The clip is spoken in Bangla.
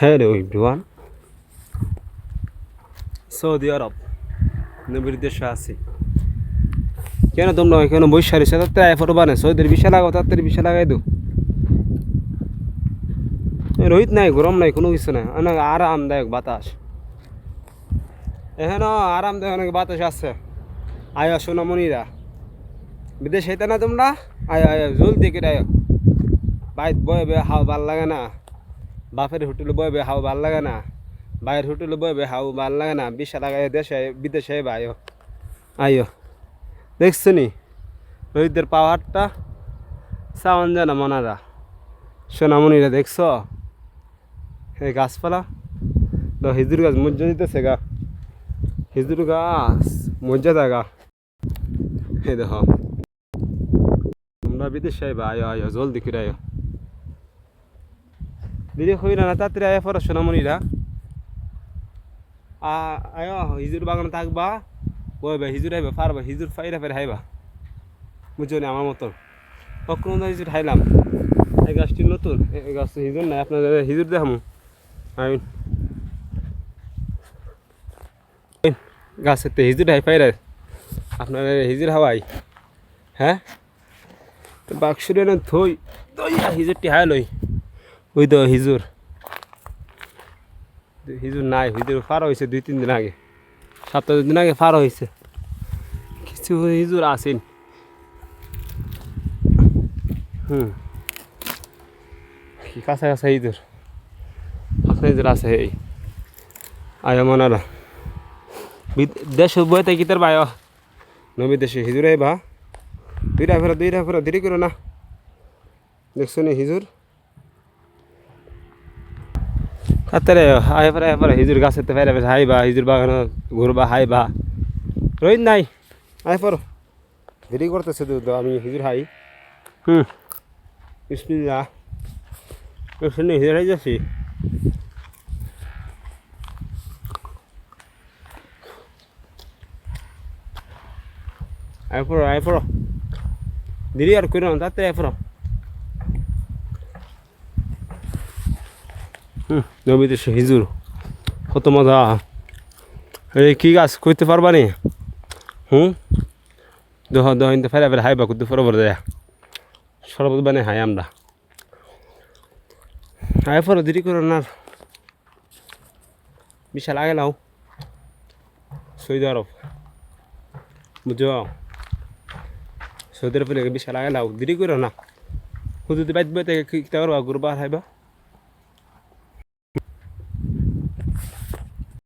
Hello everyone. সৌদি আরব নবীর দেশে আছি। কেন তোমরা এখানে বসে রয়েছে তাতে ফটো বানে সৌদির বিশা লাগাও তাড়াতাড়ি বিশা লাগাই দো। রোহিত নাই গরম নাই কোনো কিছু নাই অনেক আরামদায়ক বাতাস এখানে আরামদায়ক অনেক বাতাস আছে। আয় সোনামণিরা বিদেশ হইতে না তোমরা আয় আয় জলদি করে আয় বাইত বয়ে বয়ে হাও ভাল লাগে না বাপের হোটেলে বয়ে বয়ে হাও ভাল লাগে না বাইরের হোটেলে বয়ে বয়ে হাও ভাল লাগে না বিশা লাগাই দেশে বিদেশে আয়ো আয়ো দেখছো নি রোহিতদের পাওয়ারটা সাউন্ড জানা মনারা সোনামণিরা দেখছো এই গাছপালা তো হিজুর গাছ মজ্জা দিতেছে গা হিজুর গাছ মজ্জা দেগা এই দেখো তোমরা বিদেশে আইবা আয়ো আয়ো জলদি করে আয়ো দিদি হইল না তাড়াতাড়ি আয় পড়ো সোনামণিরা আয়ো হিজুর বাগানে থাকবা বইবা হিজুর আইবা পারবা হিজুর ফাইরা ফের হাইবা বুঝছো না আমার মতো কখনো হিজুর হাইলাম এই গাছটি নতুন এই গাছটি হিজুর নাই আপনাদের হিজুর দেখামু আমি গাছেতে হিজুর হাই পাইরা আপনার হিজুর হাওয়াই হ্যাঁ তো বাক্সুরে না থই দইয়া হিজুরটি হাই লই ওই তো হিজুর হিজুর নাই হিজুর ফার হয়েছে 2-3 দিন আগে 7 দিন আগে ফার হয়েছে কিছু হিজুর আসেন কি কাছা কাছা হিজুর আপনার হিজুর আছে এই আয় মনারা দেশ বইতে কিতার বায় নবী দেশে হিজুর আইবা দুইটা ফেরা দেরি করো না দেখছো নি হিজুর কাতারে আয় ফেরা হিজুর গাছেতে ফেরা ফেরা হাইবা হিজুর বাগান ঘুরবা হাইবা রোহিত নাই আয় ফেরো দেরি করতেছে তো আমি হিজুর হাই বিসমিল্লাহ শুনি হিজুর হাই যাচ্ছি আয় ফেরো দেরি আর করো না তাড়াতাড়ি আয় ফেরো নবী দেশে হিজুর কত মজা এই কি গাছ করতে পারবা নি দহ ইনতে ফেরা ফেরা হাইবা করতে ফরবর দেয়া শরবত বানে হাই আমরা আয় ফেরো দেরি করো না বিশাল আগে লাও সৌদি আরব বুঝো সৌদি আরব বিশাল আগে লাও দেরি করো না হুদুদি বাইত বইতে কি করবা ঘুরবা হাইবা